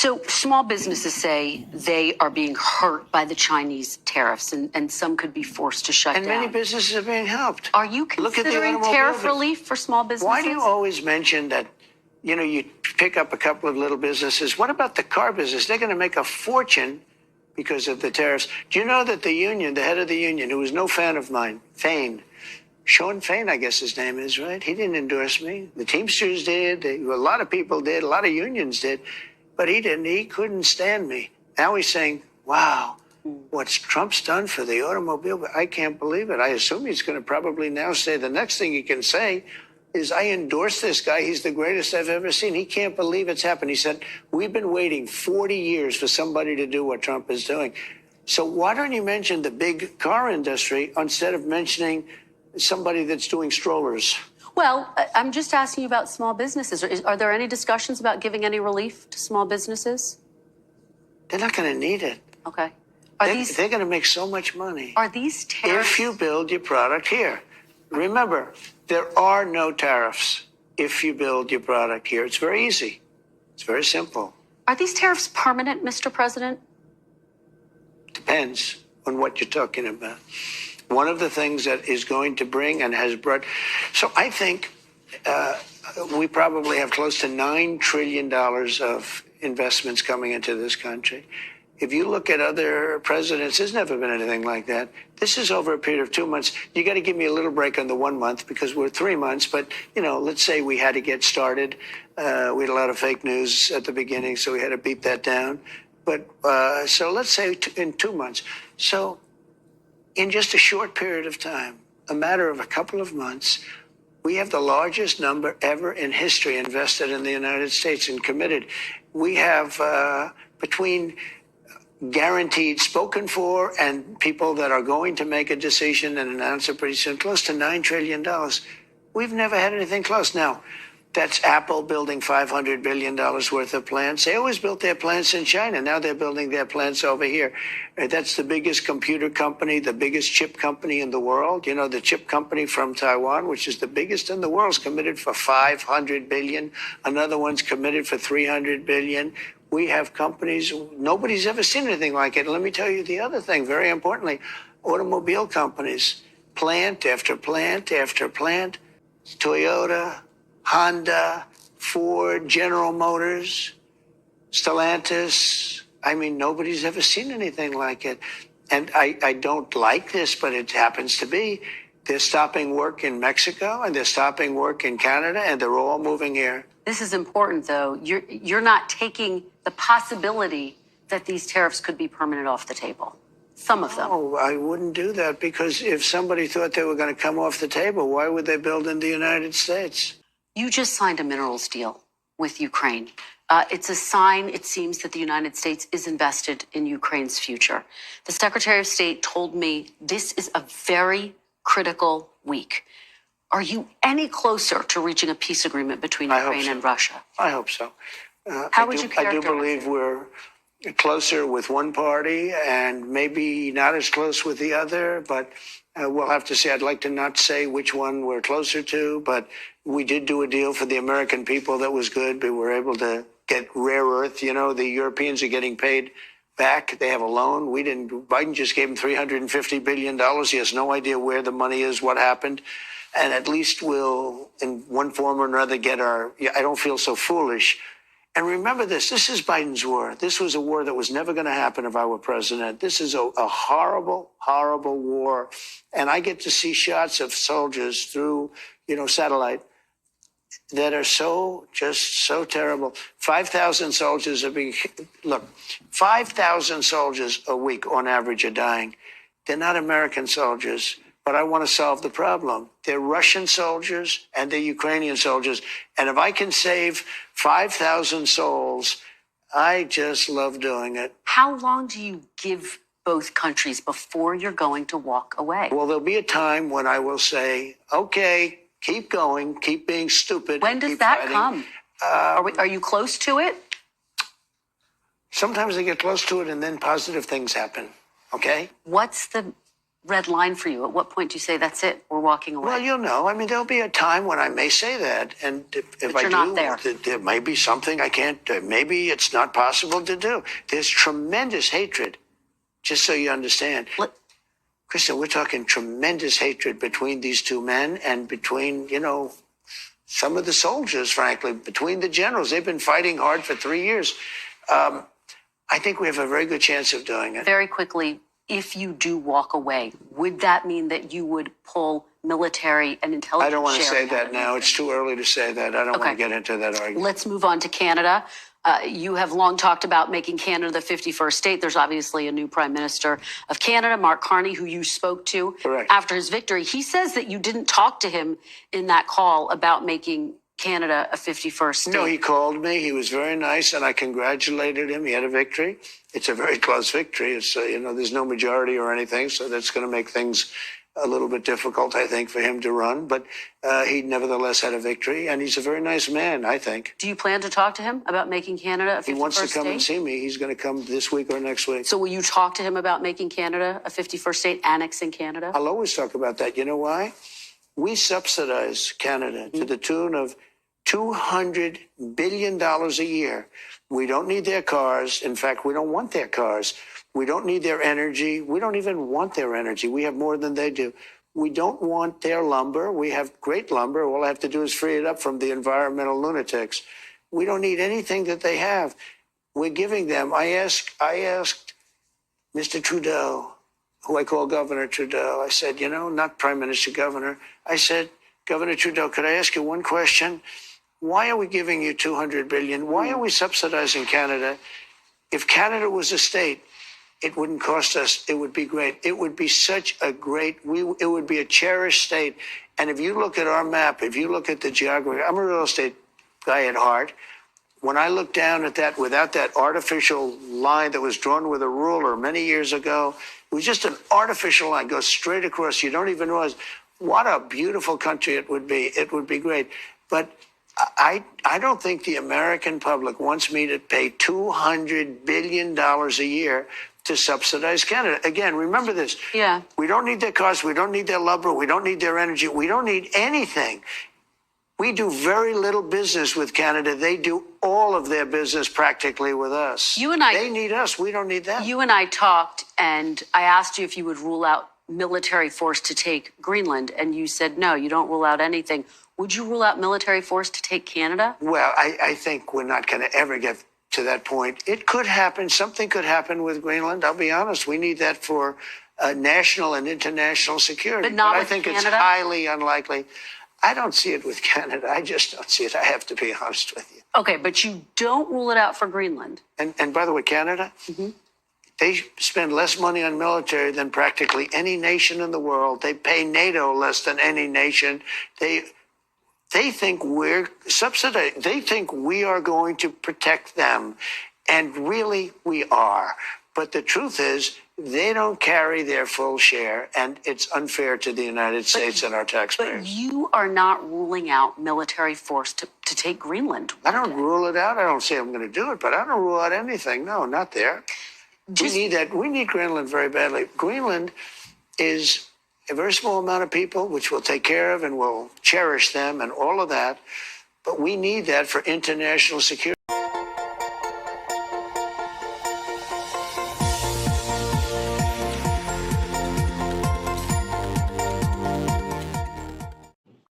So small businesses say they are being hurt by the Chinese tariffs, and some could be forced to shut down. And many businesses are being helped. Are you considering tariff relief for small businesses? Why do you always mention that, you pick up a couple of little businesses? What about the car business? They're going to make a fortune because of the tariffs. Do you know that the union, the head of the union, who was no fan of mine, Sean Fain, I guess his name is, right? He didn't endorse me. The Teamsters did. A lot of people did. A lot of unions did. But he didn't. He couldn't stand me. Now he's saying, wow, what Trump's done for the automobile, I can't believe it. I assume he's going to probably now say the next thing he can say is, I endorse this guy. He's the greatest I've ever seen. He can't believe it's happened. He said, we've been waiting 40 years for somebody to do what Trump is doing. So why don't you mention the big car industry instead of mentioning somebody that's doing strollers? Well, I'm just asking you about small businesses. Are there any discussions about giving any relief to small businesses? They're not going to need it. Okay. They're going to make so much money. Are these tariffs? If you build your product here. Remember, there are no tariffs if you build your product here. It's very easy. It's very simple. Are these tariffs permanent, Mr. President? Depends on what you're talking about. One of the things that is going to bring and has brought, so I think we probably have close to $9 trillion of investments coming into this country. If you look at other presidents, there's never been anything like that. This is over a period of 2 months. You got to give me a little break on the 1 month because we're 3 months. But, let's say we had to get started. We had a lot of fake news at the beginning, so we had to beat that down. But so let's say in 2 months. So in just a short period of time, a matter of a couple of months, we have the largest number ever in history invested in the United States and committed. We have between guaranteed spoken for and people that are going to make a decision and announce it pretty soon, close to $9 trillion. We've never had anything close. Now, that's Apple building $500 billion worth of plants. They always built their plants in China. Now they're building their plants over here. That's the biggest computer company, the biggest chip company in the world. The chip company from Taiwan, which is the biggest in the world, is committed for $500 billion. Another one's committed for $300 billion. We have companies, nobody's ever seen anything like it. Let me tell you the other thing, very importantly, automobile companies, plant after plant after plant, Toyota, Honda, Ford, General Motors, Stellantis. I mean, nobody's ever seen anything like it. And I don't like this, but it happens to be. They're stopping work in Mexico and they're stopping work in Canada and they're all moving here. This is important, though. You're not taking the possibility that these tariffs could be permanent off the table. Some of them. Oh, I wouldn't do that because if somebody thought they were going to come off the table, why would they build in the United States? You just signed a minerals deal with Ukraine. It's a sign, it seems, that the United States is invested in Ukraine's future. The Secretary of State told me this is a very critical week. Are you any closer to reaching a peace agreement between Ukraine and Russia? I hope so. How would you characterize I do believe we're closer with one party and maybe not as close with the other, but we'll have to see. I'd like to not say which one we're closer to, but we did do a deal for the American people that was good. We were able to get rare earth. The Europeans are getting paid back. They have a loan. We didn't. Biden just gave them $350 billion. He has no idea where the money is, what happened. And at least we'll, in one form or another, get our, I don't feel so foolish. And remember this is Biden's war. This was a war that was never going to happen if I were president. This is a horrible, horrible war. And I get to see shots of soldiers through, satellite that are so terrible. 5,000 soldiers are being, 5,000 soldiers a week on average are dying. They're not American soldiers. But I want to solve the problem. They're Russian soldiers and they're Ukrainian soldiers. And if I can save 5,000 souls, I just love doing it. How long do you give both countries before you're going to walk away? Well, there'll be a time when I will say, okay, keep going, keep being stupid. When does that come? Are you close to it? Sometimes I get close to it and then positive things happen. Okay? What's the red line for you? At what point do you say, that's it, we're walking away? Well, you'll know. I mean, there'll be a time when I may say that. And if But I you're do, not there. there may be something I can't, maybe it's not possible to do. There's tremendous hatred, just so you understand. Kristen, we're talking tremendous hatred between these two men and between, some of the soldiers, frankly, between the generals. They've been fighting hard for 3 years. I think we have a very good chance of doing it. Very quickly, if you do walk away, would that mean that you would pull military and intelligence? I don't want to sharing say out that of now. Ukraine? It's too early to say that. I don't want to get into that argument. Let's move on to Canada. You have long talked about making Canada the 51st state. There's obviously a new prime minister of Canada, Mark Carney, who you spoke to Correct. after his victory. He says that you didn't talk to him in that call about making Canada a 51st state. No, he called me. He was very nice, and I congratulated him. He had a victory. It's a very close victory. It's there's no majority or anything, so that's going to make things a little bit difficult, I think, for him to run. But he nevertheless had a victory, and he's a very nice man, I think. Do you plan to talk to him about making Canada a 51st state? He wants to come and see me. He's going to come this week or next week. So will you talk to him about making Canada a 51st state, annexing Canada? I'll always talk about that. You know why? We subsidize Canada to the tune of $200 billion a year. We don't need their cars. In fact, we don't want their cars. We don't need their energy. We don't even want their energy. We have more than they do. We don't want their lumber. We have great lumber. All I have to do is free it up from the environmental lunatics. We don't need anything that they have. We're giving them. I asked Mr. Trudeau, who I call Governor Trudeau. I said, not Prime Minister, Governor. I said, Governor Trudeau, could I ask you one question? Why are we giving you $200 billion? Why are we subsidizing Canada? If Canada was a state, it wouldn't cost us. It would be great. It would be such a great, it would be a cherished state. And if you look at our map, if you look at the geography, I'm a real estate guy at heart. When I look down at that, without that artificial line that was drawn with a ruler many years ago, it was just an artificial line, goes straight across. You don't even realize what a beautiful country it would be. It would be great. But I don't think the American public wants me to pay $200 billion a year to subsidize Canada. Again, remember this. Yeah. We don't need their cars. We don't need their lumber. We don't need their energy. We don't need anything. We do very little business with Canada. They do all of their business practically with us. They need us. We don't need them. You and I talked, and I asked you if you would rule out military force to take Greenland, and you said no, you don't rule out anything. Would you rule out military force to take Canada? Well, I think we're not going to ever get to that point. It could happen. Something could happen with Greenland. I'll be honest. We need that for national and international security. But not I with think Canada? It's highly unlikely. I don't see it with Canada. I just don't see it. I have to be honest with you. Okay, but you don't rule it out for Greenland. And by the way, Canada, they spend less money on military than practically any nation in the world. They pay NATO less than any nation. They think we're subsidized. They think we are going to protect them. And really, we are. But the truth is, they don't carry their full share, and it's unfair to the United States and our taxpayers. But you are not ruling out military force to take Greenland. I don't rule it out. I don't say I'm going to do it, but I don't rule out anything. No, not there. We need that. We need Greenland very badly. Greenland is a very small amount of people, which we'll take care of and we'll cherish them and all of that. But we need that for international security.